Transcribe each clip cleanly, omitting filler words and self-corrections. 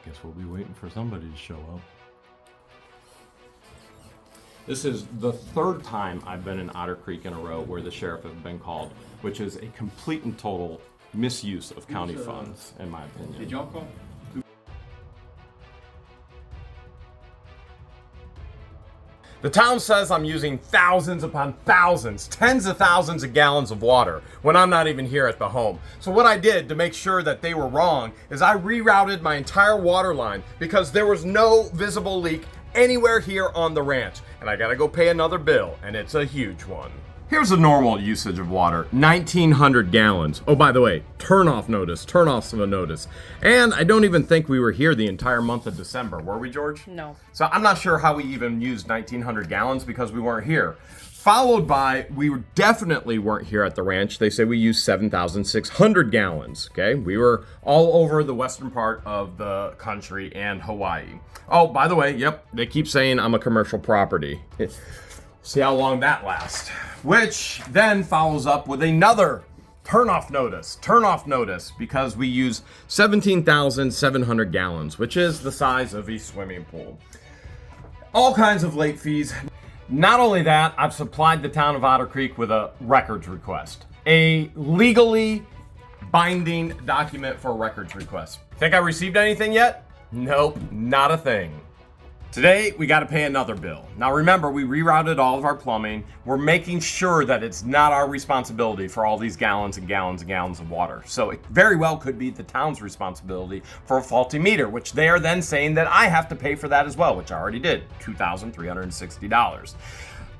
Guess we'll be waiting for somebody to show up. This is the third time I've been in Otter Creek in a row where the sheriff has been called, which is a complete and total misuse of county funds, in my opinion. Did y'all call? The town says I'm using thousands upon thousands, tens of thousands of gallons of water when I'm not even here at the home. So what I did to make sure that they were wrong is I rerouted my entire water line because there was no visible leak anywhere here on the ranch. And I gotta go pay another bill, and it's a huge one. Here's a normal usage of water, 1,900 gallons. Oh, by the way, turn off notice, turn off some notice. And I don't even think we were here the entire month of December, were we, George? No. So I'm not sure how we even used 1,900 gallons because we weren't here. Followed by, we definitely weren't here at the ranch. They say we used 7,600 gallons, okay? We were all over the western part of the country and Hawaii. Oh, by the way, yep, they keep saying I'm a commercial property. See how long that lasts. Which then follows up with another turn off notice, because we use 17,700 gallons, which is the size of a swimming pool. All kinds of late fees. Not only that, I've supplied the town of Otter Creek with a records request, a legally binding document for a records request. Think I received anything yet? Nope, not a thing. Today, we got to pay another bill. Now remember, we rerouted all of our plumbing. We're making sure that it's not our responsibility for all these gallons and gallons and gallons of water. So it very well could be the town's responsibility for a faulty meter, which they are then saying that I have to pay for that as well, which I already did, $2,360.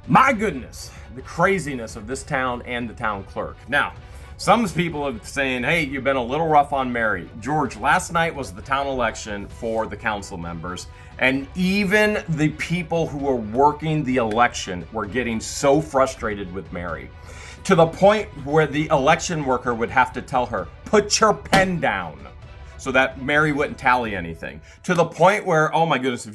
My goodness, the craziness of this town and the town clerk. Now, some people are saying, hey, you've been a little rough on Mary. George, last night was the town election for the council members, and even the people who were working the election were getting so frustrated with Mary, to the point where the election worker would have to tell her, put your pen down, so that Mary wouldn't tally anything. To the point where, oh my goodness,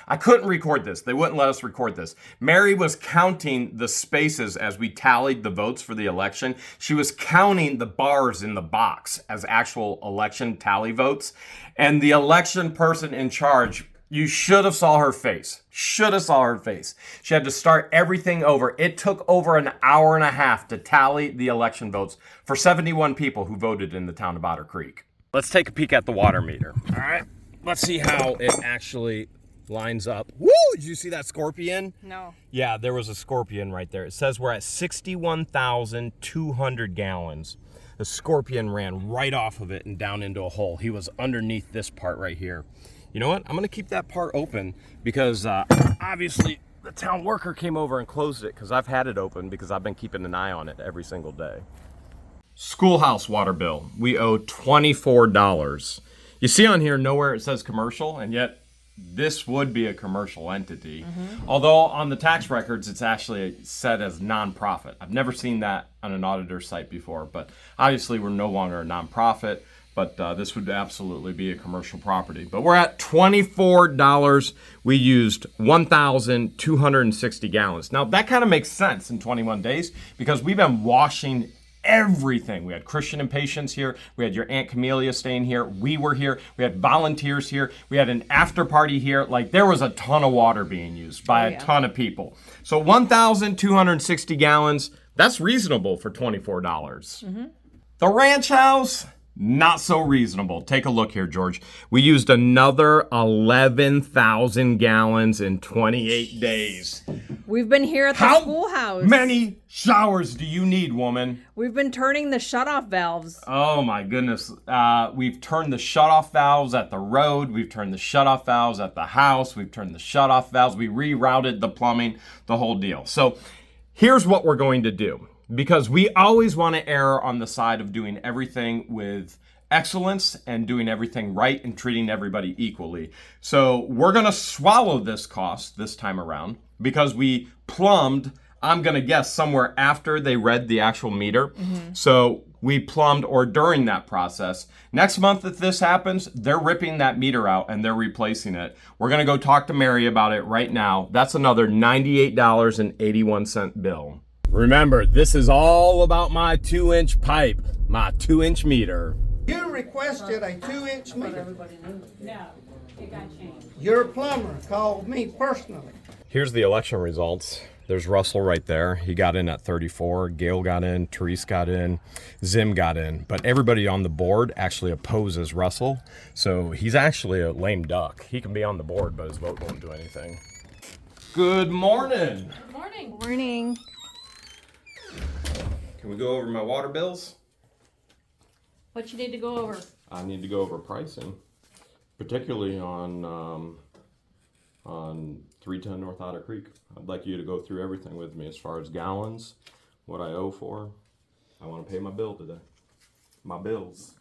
I couldn't record this. They wouldn't let us record this. Mary was counting the spaces as we tallied the votes for the election. She was counting the bars in the box as actual election tally votes. And the election person in charge, you should have saw her face. Should have saw her face. She had to start everything over. It took over an hour and a half to tally the election votes for 71 people who voted in the town of Otter Creek. Let's take a peek at the water meter. All right, let's see how it actually lines up. Woo, did you see that scorpion? No. Yeah, there was a scorpion right there. It says we're at 61,200 gallons. The scorpion ran right off of it and down into a hole. He was underneath this part right here. You know what? I'm gonna keep that part open because obviously the town worker came over and closed it because I've had it open because I've been keeping an eye on it every single day. Schoolhouse water bill. We owe $24. You see on here nowhere it says commercial, and yet this would be a commercial entity. Although on the tax records it's actually set as nonprofit. I've never seen that on an auditor site before, but obviously we're no longer a nonprofit, but this would absolutely be a commercial property. But we're at $24. We used 1,260 gallons. Now that kind of makes sense in 21 days because we've been washing everything. We had Christian and Patience here. We had your Aunt Camellia staying here. We were here. We had volunteers here. We had an after party here. Like there was a ton of water being used by a ton of people. So 1,260 gallons, that's reasonable for $24. The ranch house, not so reasonable. Take a look here, George. We used another 11,000 gallons in 28 days. We've been here at the schoolhouse. How many showers do you need, woman? We've been turning the shutoff valves. Oh my goodness. We've turned the shutoff valves at the road. We've turned the shutoff valves at the house. We've turned the shutoff valves. We rerouted the plumbing, the whole deal. So here's what we're going to do. Because we always want to err on the side of doing everything with excellence and doing everything right and treating everybody equally. So we're going to swallow this cost this time around because we plumbed, I'm going to guess, somewhere after they read the actual meter. So we plumbed or during that process. Next month, if this happens, they're ripping that meter out and they're replacing it. We're going to go talk to Mary about it right now. That's another $98.81 bill. Remember, this is all about my 2-inch pipe, my 2-inch meter. You requested a 2-inch meter. No. It got changed. Your plumber called me personally. Here's the election results. There's Russell right there. He got in at 34. Gail got in. Therese got in. Zim got in. But everybody on the board actually opposes Russell. So he's actually a lame duck. He can be on the board, but his vote won't do anything. Good morning. Good morning. Morning. Can we go over my water bills? What you need to go over? I need to go over pricing, particularly on 310 North Otter Creek. I'd like you to go through everything with me as far as gallons, what I owe for. I want to pay my bill today. My bills.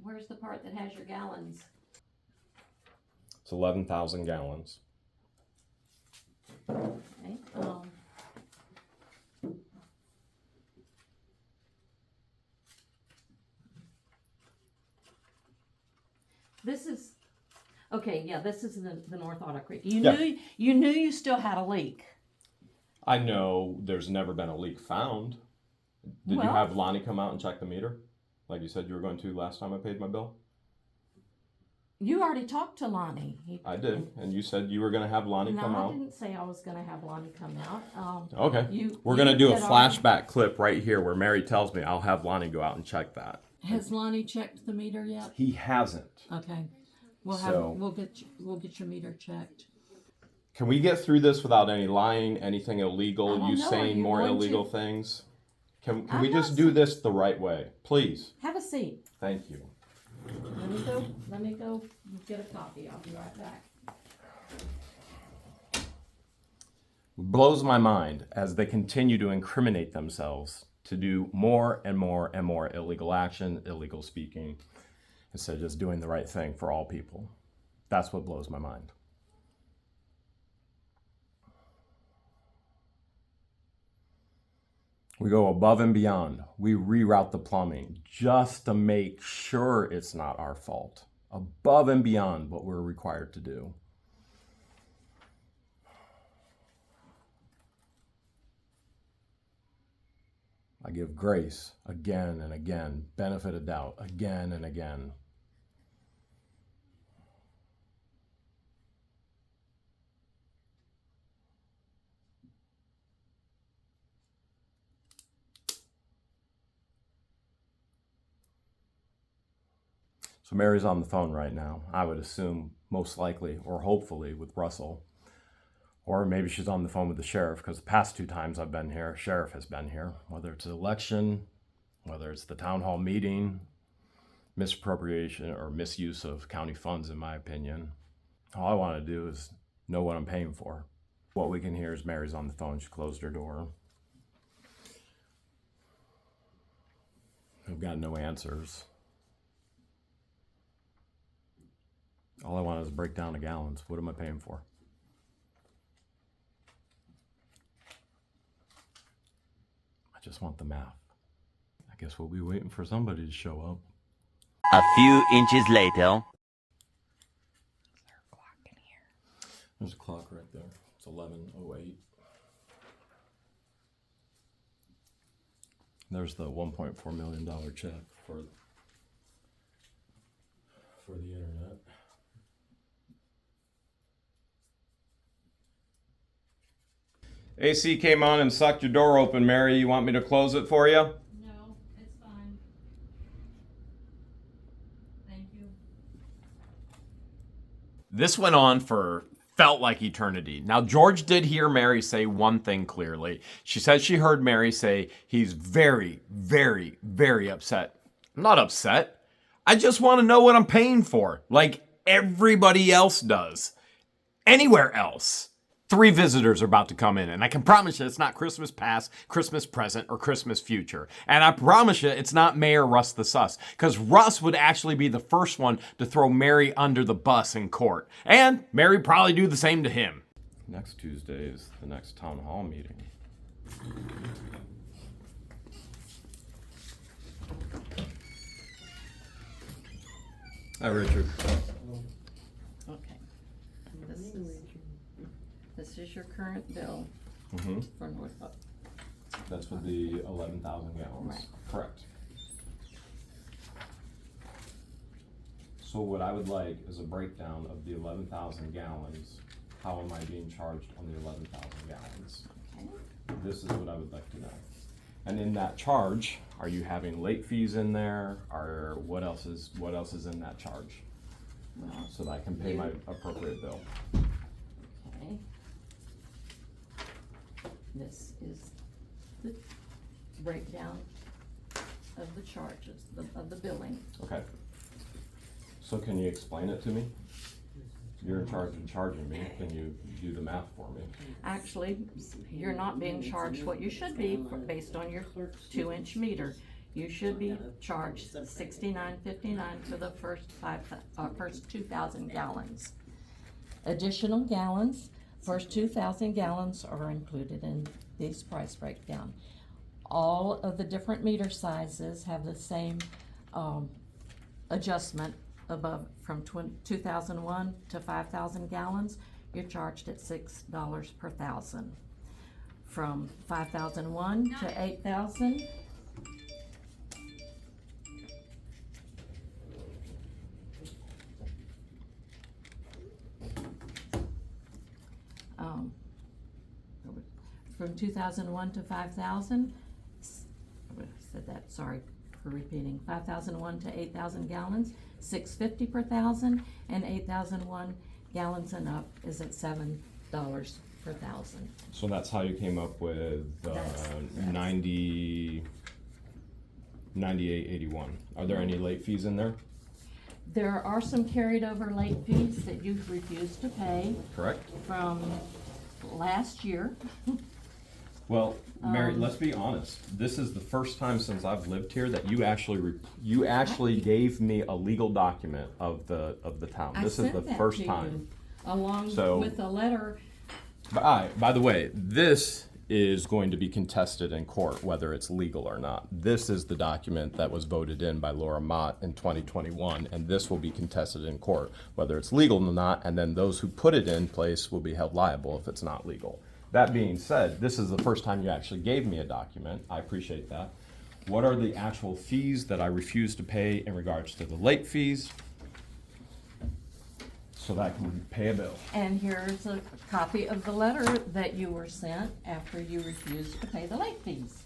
Where's the part that has your gallons? It's 11,000 gallons. Okay. This is okay. Yeah, this is the North Otter Creek. You knew you still had a leak. I know there's never been a leak found. Did you Well- have Lonnie come out and check the meter? Like you said you were going to last time I paid my bill? You already talked to Lonnie. I did, and you said you were going to have Lonnie No, come I out. didn't say I was going to have Lonnie come out. Okay. We're going to do a flashback clip right here where Mary tells me I'll have Lonnie go out and check that. Has Lonnie checked the meter yet? He hasn't. Okay. So- We'll get your meter checked. Can we get through this without any lying, anything illegal, I don't you know. Are saying you more going illegal to? things? Can I'm we just not do this the right way? Please. Have a seat. Thank you. Let me go get a copy. I'll be right back. Blows my mind as they continue to incriminate themselves to do more and more and more illegal action, illegal speaking, instead of just doing the right thing for all people. That's what blows my mind. We go above and beyond. We reroute the plumbing just to make sure it's not our fault. Above and beyond what we're required to do. I give grace again and again, benefit of doubt again and again. So Mary's on the phone right now. I would assume most likely or hopefully with Russell. Or maybe she's on the phone with the sheriff, because the past 2 times I've been here, sheriff has been here. Whether it's an election, whether it's the town hall meeting, misappropriation or misuse of county funds, in my opinion. All I want to do is know what I'm paying for. What we can hear is Mary's on the phone. She closed her door. I've got no answers. All I want is a breakdown of gallons. What am I paying for? I just want the math. I guess we'll be waiting for somebody to show up. A few inches later. There's a clock right there. It's 11:08. There's the $1.4 million check for the internet. AC came on and sucked your door open, Mary. You want me to close it for you? No, it's fine. Thank you. This went on for felt like eternity. Now, George did hear Mary say one thing clearly. She said she heard Mary say he's very, very, very upset. I'm not upset. I just want to know what I'm paying for, like everybody else does. Anywhere else. 3 visitors are about to come in, and I can promise you it's not Christmas past, Christmas present, or Christmas future. And I promise you it's not Mayor Russ the Sus, because Russ would actually be the first one to throw Mary under the bus in court. And Mary probably do the same to him. Next Tuesday is the next town hall meeting. Hi, Richard. Okay. This is your current bill for Norfolk. That's for the 11,000 gallons. Right. Correct. So So what I would like is a breakdown of the 11,000 gallons. How am I being charged on the 11,000 gallons? Okay. This is what I would like to know. And in that charge, are you having late fees in there? Or what else is in that charge? Well, So that I can pay my appropriate bill. okay. This is the breakdown of the charges, of the billing. Okay. So can you explain it to me? You're in charge of charging me. Can you do the math for me? Actually, you're not being charged what you should be based on your 2-inch meter. You should be charged $69.59 for the first 2,000 gallons. Additional gallons, first 2,000 gallons are included in this price breakdown. All of the different meter sizes have the same adjustment above from 2001 to 5,000 gallons. You're charged at $6 per thousand. From 5,001 to 8,000. From 2001 to 5,000, I said that, sorry for repeating, 5,001 to 8,000 gallons, $6.50 per thousand, and 8,001 gallons and up is at $7 per thousand. So that's how you came up with That's- 98.81. Are there any late fees in there? There are some carried over late fees that you've refused to pay Correct? from last year. Well, Mary, let's be honest. This is the first time since I've lived here that you actually gave me a legal document of the town. I This is sent the that first to time. you, along So- with a letter. By the way, this is going to be contested in court, whether it's legal or not. This is the document that was voted in by Laura Mott in 2021, and this will be contested in court, whether it's legal or not, and then those who put it in place will be held liable if it's not legal. That being said, this is the first time you actually gave me a document. I appreciate that. What are the actual fees that I refuse to pay in regards to the late fees so that I can pay a bill? And here's a copy of the letter that you were sent after you refused to pay the late fees.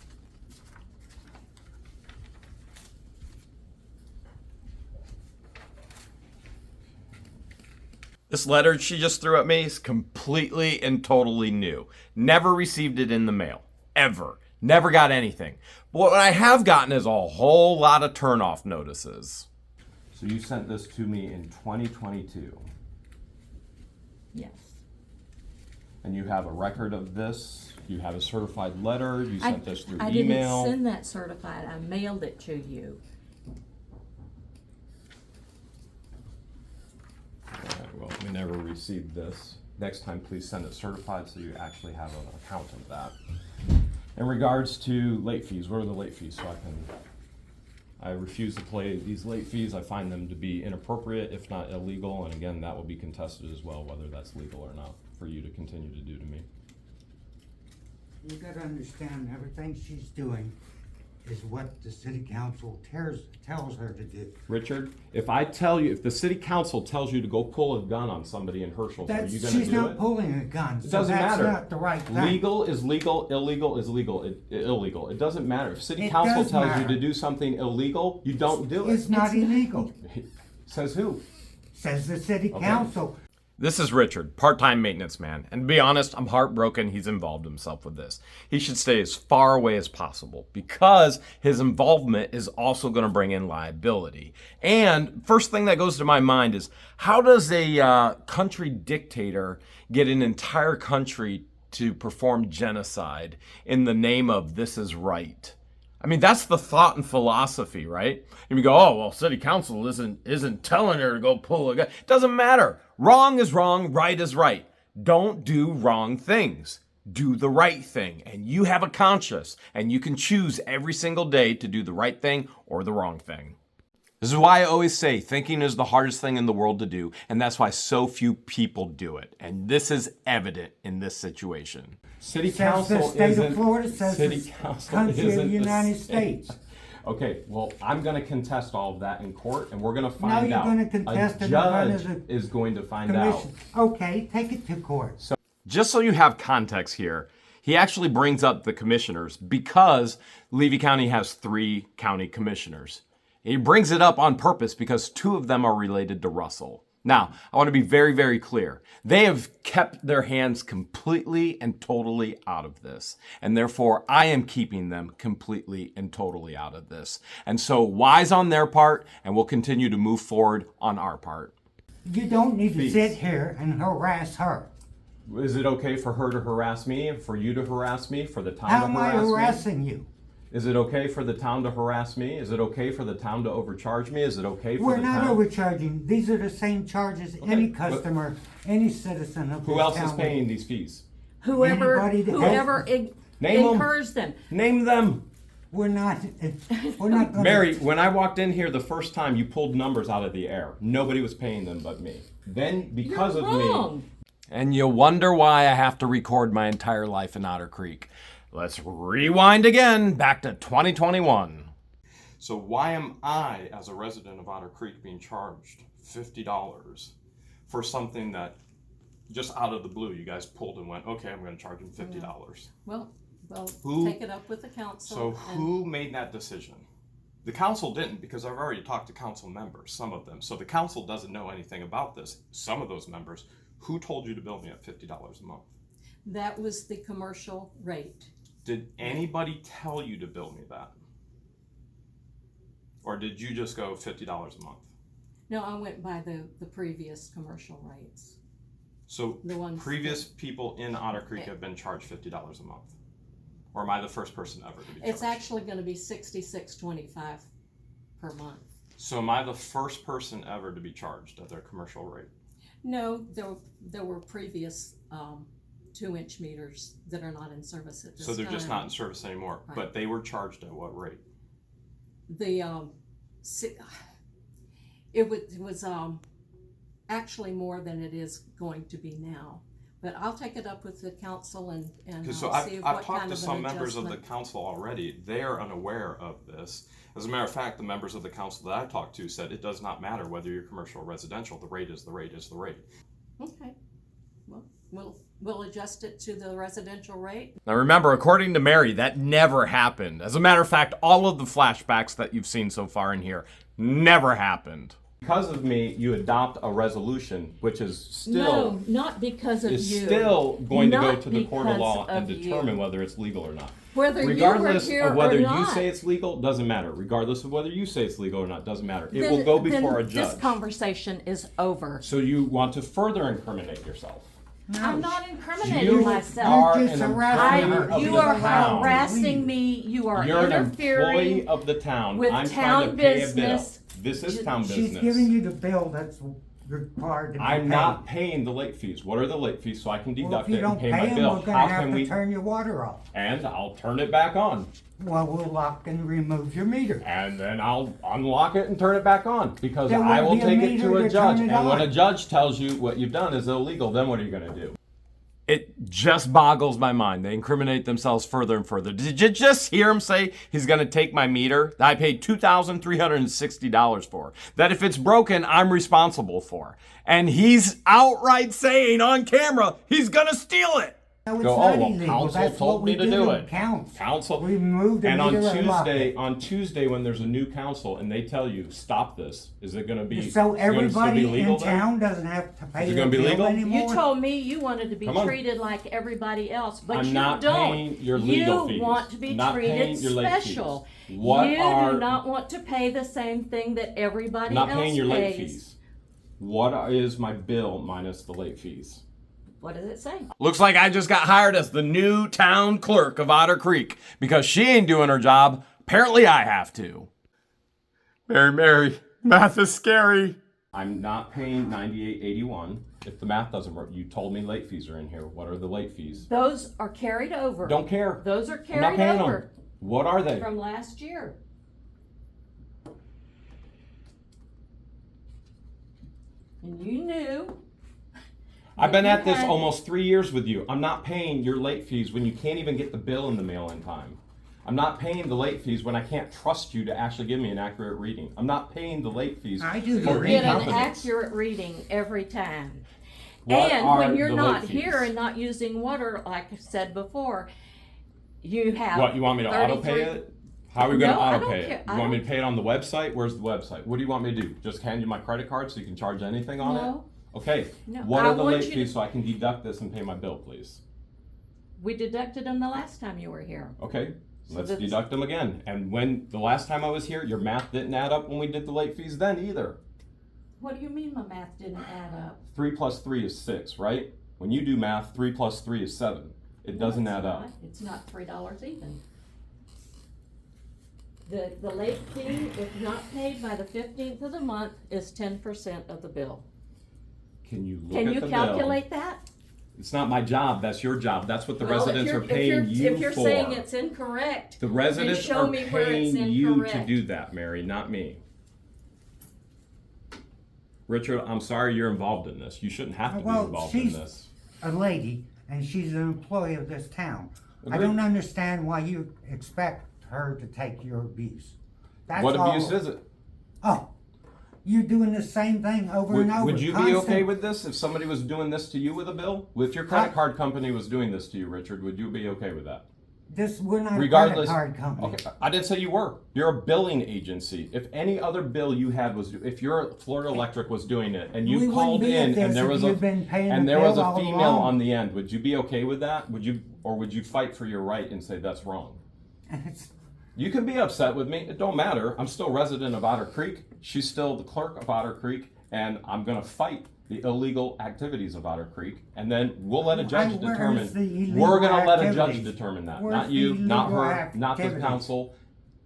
This letter she just threw at me is completely and totally new. Never received it in the mail. Ever. Never got anything. But what I have gotten is a whole lot of turnoff notices. So you sent this to me in 2022. Yes. And you have a record of this? You have a certified letter? You sent this through I email? didn't send that certified, I mailed it to you. Alright, well, we never received this. Next time, please send it certified so you actually have an account of that. In regards to late fees, what are the late fees? So I refuse to pay these late fees. I find them to be inappropriate, if not illegal, and again, that will be contested as well, whether that's legal or not, for you to continue to do to me. You gotta understand, everything she's doing is what the city council tells her to do. Richard, if the city council tells you to go pull a gun on somebody in Herschel, are you gonna She's do not it? pulling a gun, It so doesn't that's matter. not the right thing. Legal is legal, illegal is legal, illegal. It doesn't matter. If city It council does tells you matter. to do something illegal, you don't do it. It's not illegal, Says who? says the city council. This is Richard, part-time maintenance man. And to be honest, I'm heartbroken he's involved himself with this. He should stay as far away as possible because his involvement is also going to bring in liability. And first thing that goes to my mind is, how does a country dictator get an entire country to perform genocide in the name of this is right? I mean, that's the thought and philosophy, right? And we go, oh, well, city council isn't telling her to go pull a gun. Doesn't matter. Wrong is wrong, right is right. Don't do wrong things. Do the right thing. And you have a conscience, and you can choose every single day to do the right thing or the wrong thing. This is why I always say thinking is the hardest thing in the world to do, and that's why so few people do it. And this is evident in this situation. City Says the council state isn't. of Florida, says City the council country of isn't the United state. States. Okay, well, I'm going to contest all of that in court, and we're going to Now find you're out. gonna contest A it in front judge of the is going to find out. Commission. Okay, take it to court. Just so you have context here, he actually brings up the commissioners because Levy County has 3 county commissioners. He brings it up on purpose because 2 of them are related to Russell. Now, I want to be very, very clear. They have kept their hands completely and totally out of this. And therefore, I am keeping them completely and totally out of this. And so, wise on their part, and we'll continue to move forward on our part. You don't need to Please. sit here and harass her. Is it okay for her to harass me, for you to harass me, for the town How to am I harass me? harassing you? Is it okay for the town to harass me? Is it okay for the town to overcharge me? Is it okay for We're the not town? overcharging. These are the same charges any but- customer, any citizen of Who this else town is paying these fees? Whoever, Anybody that has- whoever Name 'em. incurs them. Name them. We're not gonna. Mary, when I walked in here the first time, you pulled numbers out of the air. Nobody was paying them but me. Then, because You're of me, wrong. and you wonder why I have to record my entire life in Otter Creek. Let's rewind again back to 2021. So why am I, as a resident of Otter Creek, being charged $50 for something that just out of the blue you guys pulled and went, okay, I'm going to charge him $50. Well, Who- take it up with the council. So and- who made that decision? The council didn't, because I've already talked to council members, some of them. So the council doesn't know anything about this. Some of those members, who told you to bill me at $50 a month? That was the commercial rate. Did anybody tell you to bill me that? Or did you just go $50 a month? No, I went by the previous commercial rates. So The ones previous people in Otter Creek have been charged $50 a month? Or am I the first person ever to be charged? It's actually gonna be $66.25 per month. So am I the first person ever to be charged at their commercial rate? No, there were previous 2-inch meters that are not in service at this So time. they're just not in service anymore, Right. but they were charged at what rate? The it was actually more than it is going to be now. But I'll take it up with the council and Because so see I've what talked kind to of some an members of the adjustment. council already. They are unaware of this. As a matter of fact, the members of the council that I talked to said it does not matter whether you're commercial or residential. The rate is the rate is the rate. Okay, well, we'll adjust it to the residential rate. Now remember, according to Mary, that never happened. As a matter of fact, all of the flashbacks that you've seen so far in here never happened. Because of me, you adopt a resolution, which is still No, not because of you. still going to go Not to the court of law because and of determine you. whether it's legal or not. Whether Regardless you were here of whether or you not. say it's legal, doesn't matter. Regardless of whether you say it's legal or not, doesn't matter. It Then- will go before a then judge. This conversation is over. So you want to further incriminate yourself. I'm not incriminating You myself. are You're an just harassing employee her. of You the are town. harassing me. You are You're an employee interfering. of the town. with I'm town trying to pay a bill. business. This is town She's business. giving you the bill that's required to be I'm paid. not paying the late fees. What are the late fees so I can Well, deduct if you it and don't pay pay my them, bill? we're gonna How have can to we? turn your water off. And I'll turn it back on. Well, we'll lock and remove your meter. And then I'll unlock it and turn it back on because There I won't will be a take it to meter a to judge. turn it And when on. a judge tells you what you've done is illegal, then what are you going to do? It just boggles my mind. They incriminate themselves further and further. Did you just hear him say he's going to take my meter that I paid $2,360 for? That if it's broken, I'm responsible for. And he's outright saying on camera he's going to steal it. No, it's Go, not oh, well, illegal. council That's told what we me to do do in it. council. Council. We moved the And on meter and locked it. Tuesday, when there's a new council and they tell you stop this, is it going to be? So is it gonna still be everybody legal in then? town doesn't have to pay Is it their gonna be bill legal? anymore? You told me you wanted to be Come on. treated like everybody else, but I'm you not don't. paying your legal fees. You want to be Not paying treated your late fees. special. What you are- do not want to pay the same thing that everybody Not else paying your late pays. fees. What is my bill minus the late fees? What does it say? Looks like I just got hired as the new town clerk of Otter Creek because she ain't doing her job. Apparently I have to. Mary, math is scary. I'm not paying $98.81. If the math doesn't work, you told me late fees are in here. What are the late fees? Those are carried over. Don't care. Those are I'm not carried paying over them. What are they? from last year. And you knew. I've been you at this had- almost 3 years with you. I'm not paying your late fees when you can't even get the bill in the mail in time. I'm not paying the late fees when I can't trust you to actually give me an accurate reading. I'm not paying the late fees. I do the for You get an incompetence. accurate reading every time. What And are when you're the not late here fees? and not using water, like I said before, you have. What, you want me to auto pay 33 it? How are we going to No, I auto don't pay care. it? I You want me don't- to pay it on the website? Where's the website? What do you want me to do? Just hand you my credit card so you can charge anything on No. it? Okay. No, What I are the want late you to- fees so I can deduct this and pay my bill, please? We deducted them the last time you were here. Okay. Let's that's- deduct them again. And when the last time I was here, your math didn't add up when we did the late fees then either. What do you mean my math didn't add up? 3 plus 3 is 6, right? When you do math, 3 plus 3 is 7. It doesn't No, add it's up. not. It's not $3 even. The late fee, if not paid by the 15th of the month, is 10% of the bill. Can you look Can at you the calculate bill? that? It's not my job. That's your job. That's what the Well, if residents you're- are paying you If you're for. saying it's incorrect, The residents show are me where it's paying you to incorrect. do that, Mary, not me. Richard, I'm sorry you're involved in this. You shouldn't have to be Well, involved in she's this. a lady, and she's an employee of this town. I Agreed. don't understand why you expect her to take your abuse. That's What all. abuse is it? Oh, you're doing the same thing over and over. Would you be constant. okay with this if somebody was doing this to you with a bill? If your credit I- card company was doing this to you, Richard, would you be okay with that? We're not Regardless, a credit card company. okay, I didn't say you were. You're a billing agency. If any other bill you had was, if your Florida Electric was doing it, and We you wouldn't called be at in this and there if was a you'd been paying and the there was bill a all female along. on the end, would you be okay with that? Would you, or would you fight for your right and say that's wrong? It's- You can be upset with me. It don't matter. I'm still a resident of Otter Creek. She's still the clerk of Otter Creek, and I'm gonna fight the illegal activities of Otter Creek, and then we'll let a judge Where is determine. the illegal We're gonna let a judge activities? determine that, Where's not the you, not illegal her, not the activities? council.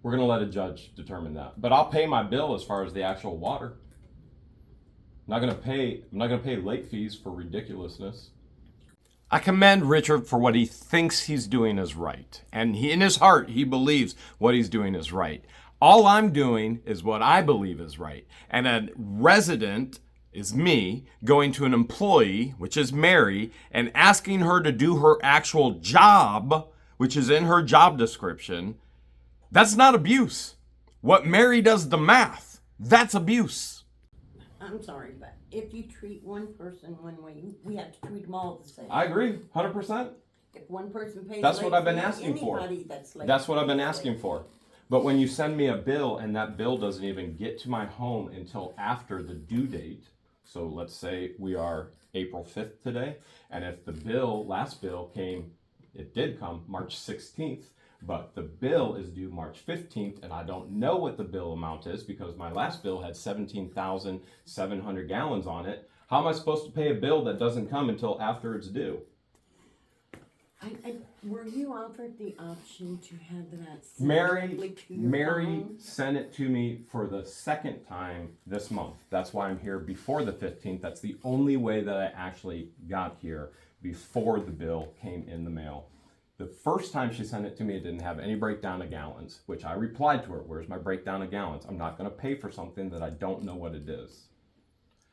We're gonna let a judge determine that. But I'll pay my bill as far as the actual water. I'm not gonna pay late fees for ridiculousness. I commend Richard for what he thinks he's doing is right. And in his heart, he believes what he's doing is right. All I'm doing is what I believe is right. And a resident is me going to an employee, which is Mary, and asking her to do her actual job, which is in her job description. That's not abuse. What Mary does the math, that's abuse. I'm sorry, but if you treat one person one way, we have to treat them all the same. I agree, 100%. If one person pays That's late what I've been fee, asking for. anybody that's late That's what I've been pays asking late for. fee. But when you send me a bill and that bill doesn't even get to my home until after the due date, so let's say we are April 5th today, and if the last bill came, it did come March 16th, but the bill is due March 15th, and I don't know what the bill amount is because my last bill had 17,700 gallons on it. How am I supposed to pay a bill that doesn't come until after it's due? Were you offered the option to have that sent Mary directly to your phone? sent it to me for the second time this month. That's why I'm here before the 15th. That's the only way that I actually got here before the bill came in the mail. The first time she sent it to me, it didn't have any breakdown of gallons, which I replied to her, where's my breakdown of gallons? I'm not gonna pay for something that I don't know what it is.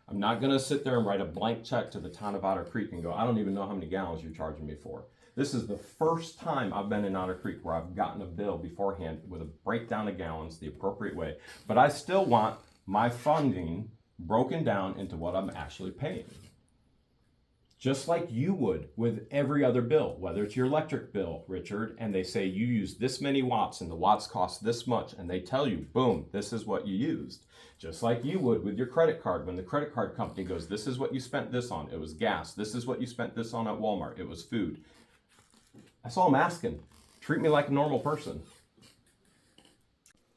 I'm not gonna sit there and write a blank check to the town of Otter Creek and go, I don't even know how many gallons you're charging me for. This is the first time I've been in Otter Creek where I've gotten a bill beforehand with a breakdown of gallons the appropriate way. But I still want my funding broken down into what I'm actually paying. Just like you would with every other bill, whether it's your electric bill, Richard, and they say you use this many watts and the watts cost this much, and they tell you, boom, this is what you used. Just like you would with your credit card, when the credit card company goes, this is what you spent this on, it was gas. This is what you spent this on at Walmart, it was food. That's all I'm asking. Treat me like a normal person.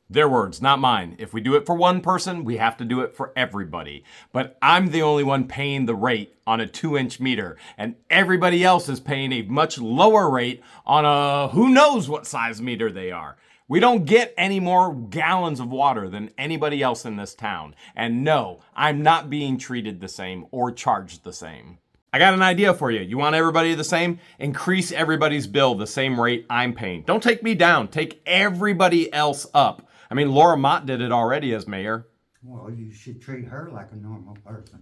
Their words, not mine. If we do it for one person, we have to do it for everybody. But I'm the only one paying the rate on a 2-inch meter, and everybody else is paying a much lower rate on a who knows what size meter they are. We don't get any more gallons of water than anybody else in this town. And no, I'm not being treated the same or charged the same. I got an idea for you. You want everybody the same? Increase everybody's bill the same rate I'm paying. Don't take me down. Take everybody else up. I mean, Laura Mott did it already as mayor. Well, you should treat her like a normal person.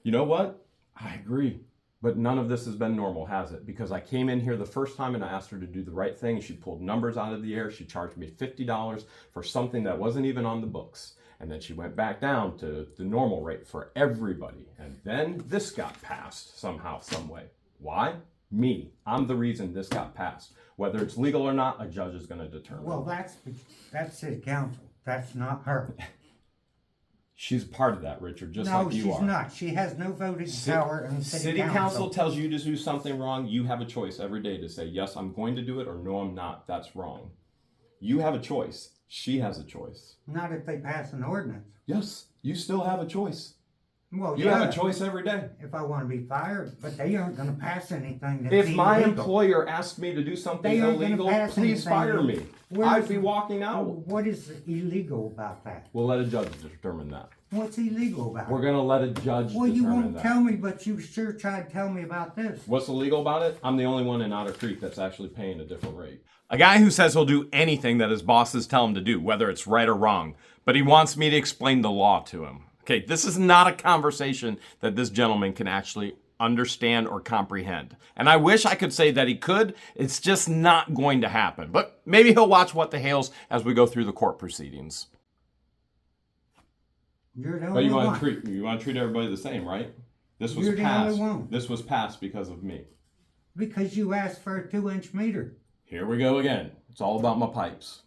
You know what? I agree. But none of this has been normal, has it? Because I came in here the first time and I asked her to do the right thing, and she pulled numbers out of the air. She charged me $50 for something that wasn't even on the books. And then she went back down to the normal rate for everybody. And then this got passed somehow, some way. Why? Me. I'm the reason this got passed. Whether it's legal or not, a judge is going to determine. Well, that's city council. That's not her. She's part of that, Richard, just No, like you she's are. not. She has no voting power in City council tells you to do something wrong. You have a choice every day to say, yes, I'm going to do it, or no, I'm not. That's wrong. You have a choice. She has a choice. Not if they pass an ordinance. Yes, you still have a choice. Well, You have a choice every day. If I want to be fired, but they aren't going to pass anything that's If my illegal. employer asked me to do something They aren't gonna illegal, pass please anything. fire me. Where's- I'd be walking out. What is illegal about that? We'll let a judge determine that. What's illegal about We're it? going to let a judge Well, you determine won't that. tell me, but you sure tried to tell me about this. What's illegal about it? I'm the only one in Otter Creek that's actually paying a different rate. A guy who says he'll do anything that his bosses tell him to do, whether it's right or wrong, but he wants me to explain the law to him. Okay, this is not a conversation that this gentleman can actually understand or comprehend. And I wish I could say that he could. It's just not going to happen. But maybe he'll watch What the Hales as we go through the court proceedings. You're the But only you want one. to treat everybody the same, right? This was You're the passed. only one. This was passed because of me. Because you asked for a 2-inch meter. Here we go again. It's all about my pipes.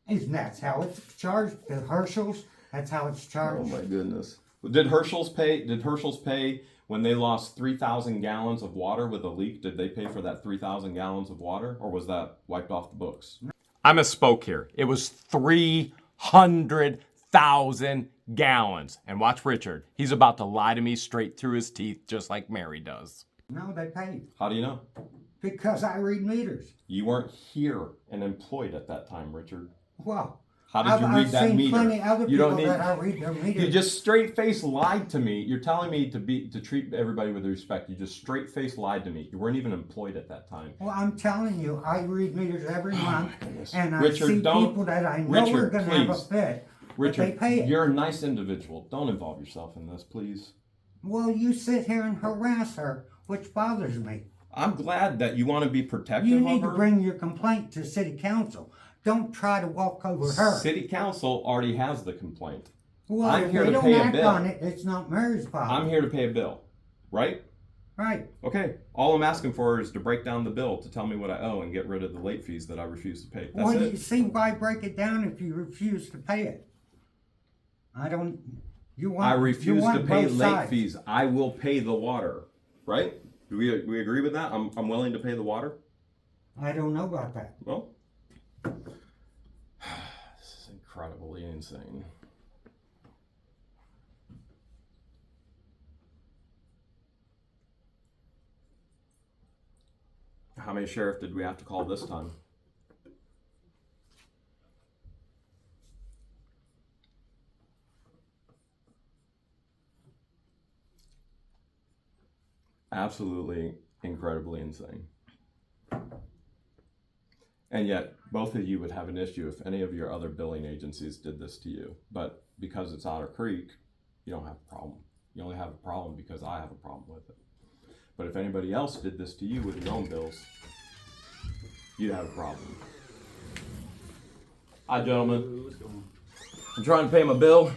Isn't that how it's charged? The Herschels, that's how it's Oh charged. my goodness. Did Herschel's pay when they lost 3,000 gallons of water with a leak? Did they pay for that 3,000 gallons of water, or was that wiped off the books? I misspoke here. It was 300,000 gallons. And watch Richard. He's about to lie to me straight through his teeth, just like Mary does. No, they paid. How do you know? Because I read meters. You weren't here and employed at that time, Richard. Well, How did you read I've that seen meter? plenty of other You people don't need. that I read their meters. You just straight face lied to me. You're telling me to treat everybody with respect. You just straight face lied to me. You weren't even employed at that time. Well, I'm telling you, I read meters every month, and I Richard, see don't- people that I know are Richard, going to have a please. fit, but they Richard, pay it. you're a nice individual. Don't involve yourself in this, please. Well, you sit here and harass her, which bothers me. I'm glad that you want to be protective You of need her. to bring your complaint to city council. Don't try to walk over her. City council already has the complaint. Well, I'm if here they to don't pay a act bill. on it, it's not Mary's problem. I'm here to pay a bill, right? Right. Okay. All I'm asking for is to break down the bill to tell me what I owe and get rid of the late fees that I refuse to pay. That's Well, it. you see, why break it down if you refuse to pay it? I don't. You want. I you refuse want to pay both late sides. fees. I will pay the water, right? Do we agree with that? I'm willing to pay the water. I don't know about that. Well, this is incredibly insane. How many sheriff did we have to call this time? Absolutely incredibly insane. And yet, both of you would have an issue if any of your other billing agencies did this to you. But because it's Otter Creek, you don't have a problem. You only have a problem because I have a problem with it. But if anybody else did this to you with your own bills, you'd have a problem. Hi, gentlemen. I'm trying to pay my bill.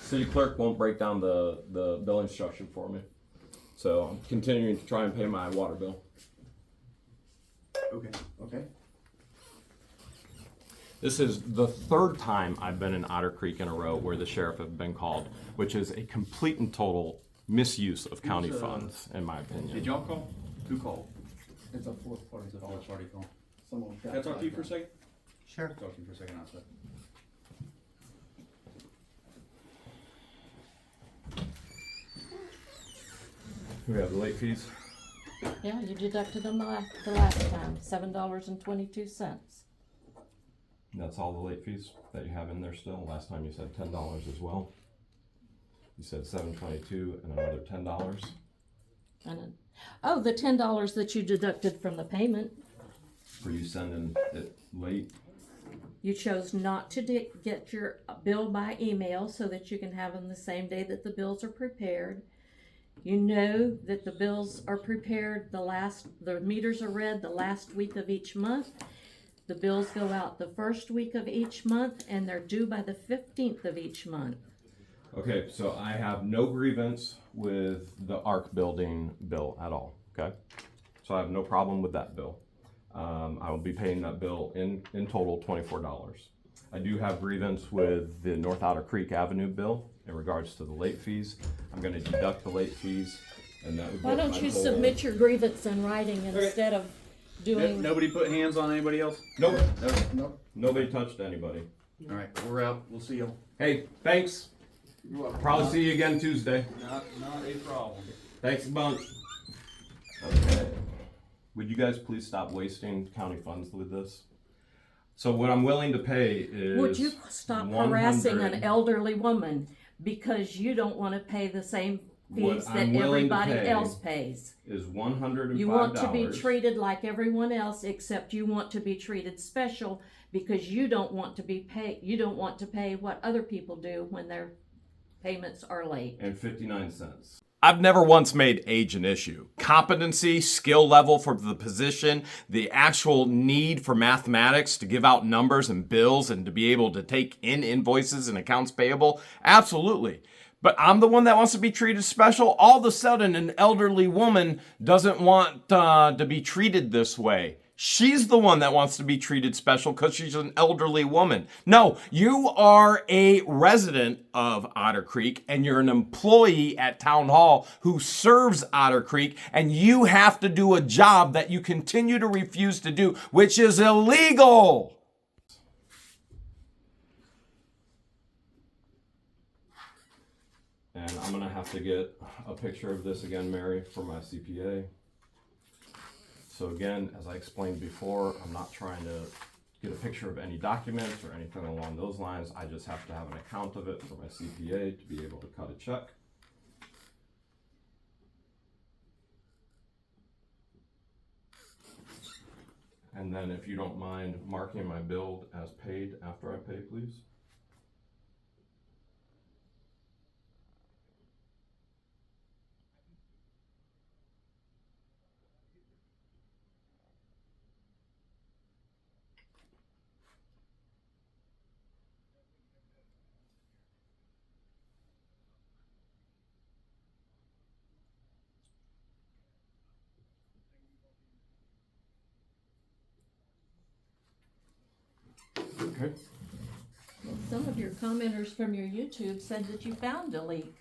City clerk won't break down the bill instruction for me. So I'm continuing to try and pay my water bill. Okay. This is the third time I've been in Otter Creek in a row where the sheriff has been called, which is a complete and total misuse of county funds, in my opinion. Did y'all call? Who called? It's a fourth party that Fourth party call. someone Can I talk to you for a second? Sure. Talk to you for a second outside. We have the late fees. Yeah, you deducted them the last time, $7.22. That's all the late fees that you have in there still. Last time you said $10 as well. You said $7.22 and another $10. And then, oh, the $10 that you deducted from the payment, For you sending it late. you chose not to get your bill by email so that you can have them the same day that the bills are prepared. You know that the bills are prepared the meters are read the last week of each month. The bills go out the first week of each month, and they're due by the 15th of each month. Okay, so I have no grievance with the ARC building bill at all, okay? So I have no problem with that bill. I will be paying that bill in total $24. I do have grievance with the North Otter Creek Avenue bill in regards to the late fees. I'm gonna deduct the late fees, and that would Why get don't my you total. submit your grievance in writing instead of doing? Nobody put hands on anybody else? Nope, Nope. nobody touched anybody. All right, we're out. We'll see you. Hey, thanks. You're welcome. Probably see you again Tuesday. Not a problem. Thanks a bunch. Okay. Would you guys please stop wasting county funds with this? So what I'm willing to pay is. Would you stop harassing an elderly woman because you don't want to pay the same What fees that I'm willing to everybody pay else pays? Is $105. You want to be treated like everyone else, except you want to be treated special because you don't want to be paid. You don't want to pay what other people do when their payments are late. And 59 cents. I've never once made age an issue. Competency, skill level for the position, the actual need for mathematics to give out numbers and bills and to be able to take in invoices and accounts payable, absolutely. But I'm the one that wants to be treated special. All of a sudden, an elderly woman doesn't want to be treated this way. She's the one that wants to be treated special because she's an elderly woman. No, you are a resident of Otter Creek and you're an employee at Town Hall who serves Otter Creek, and you have to do a job that you continue to refuse to do, which is illegal. And I'm gonna have to get a picture of this again, Mary, for my CPA. So again, as I explained before, I'm not trying to get a picture of any documents or anything along those lines. I just have to have an account of it for my CPA to be able to cut a check. And then if you don't mind marking my bill as paid after I pay, please. Okay. Some of your commenters from your YouTube said that you found a leak.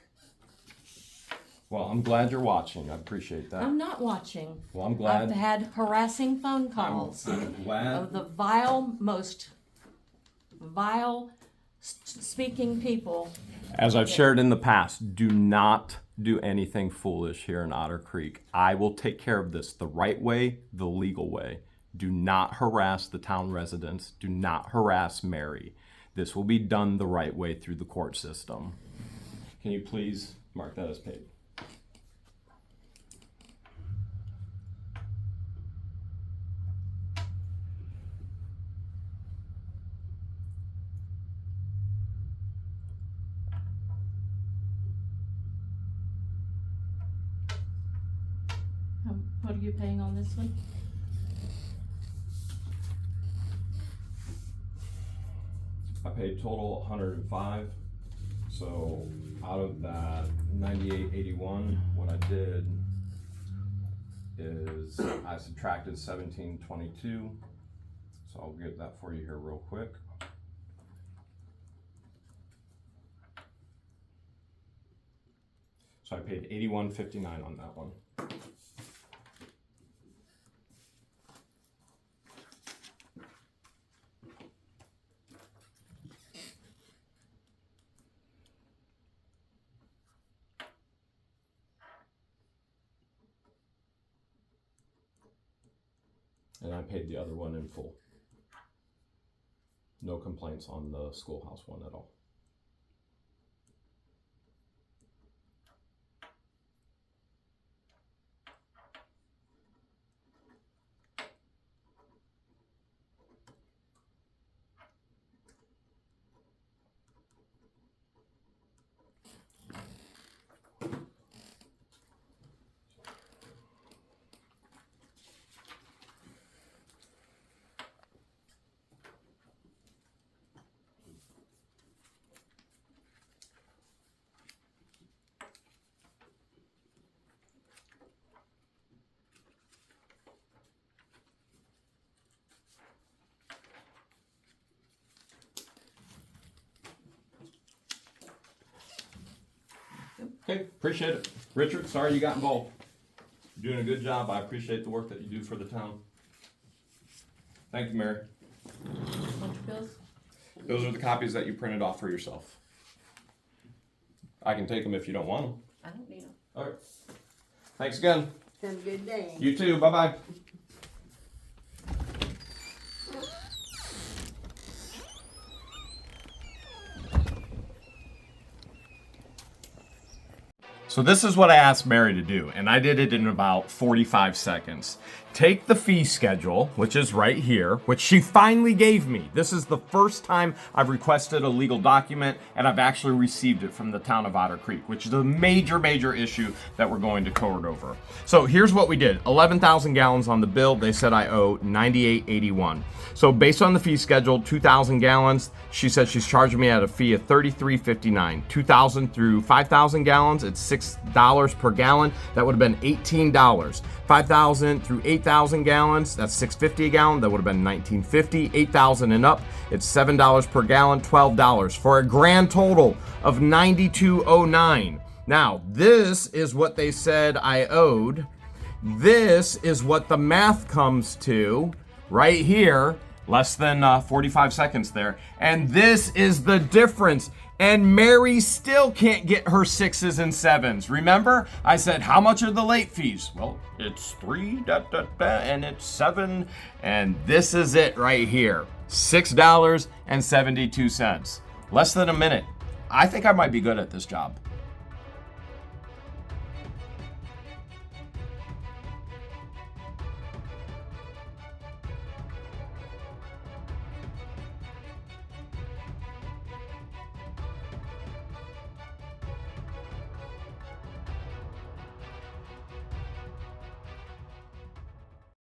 Well, I'm glad you're watching. I appreciate that. I'm not watching. Well, I'm I've glad. had harassing phone calls I'm glad. of the most vile speaking people. As I've shared in the past, do not do anything foolish here in Otter Creek. I will take care of this the right way, the legal way. Do not harass the town residents. Do not harass Mary. This will be done the right way through the court system. Can you please mark that as paid? What are you paying on this one? I paid total 105. So out of that 98.81, what I did is I subtracted 1722. So I'll get that for you here real quick. So I paid $81.59 on that one. And I paid the other one in full. No complaints on the schoolhouse one at all. Okay, appreciate it. Richard, sorry you got involved. You're doing a good job. I appreciate the work that you do for the town. Thank you, Mary. Want your bills? Those are the copies that you printed off for yourself. I can take them if you don't want them. I don't need them. All right. Thanks again. Have a good day. You too. Bye-bye. So this is what I asked Mary to do, and I did it in about 45 seconds. Take the fee schedule, which is right here, which she finally gave me. This is the first time I've requested a legal document, and I've actually received it from the town of Otter Creek, which is a major, major issue that we're going to court over. So here's what we did. 11,000 gallons on the bill. They said I owe $98.81. So based on the fee schedule, 2,000 gallons, she said she's charging me at a fee of $33.59. 2,000 through 5,000 gallons, it's $6 per gallon. That would have been $18. 5,000 through 8,000 gallons, that's $6.50 a gallon. That would have been $19.50. 8,000 and up, it's $7 per gallon, $12 for a grand total of $92.09. Now, this is what they said I owed. This is what the math comes to right here, less than 45 seconds there. And this is the difference. And Mary still can't get her 6s and 7s. Remember, I said, how much are the late fees? Well, it's 3, and it's 7, and this is it right here. $6.72. Less than a minute. I think I might be good at this job.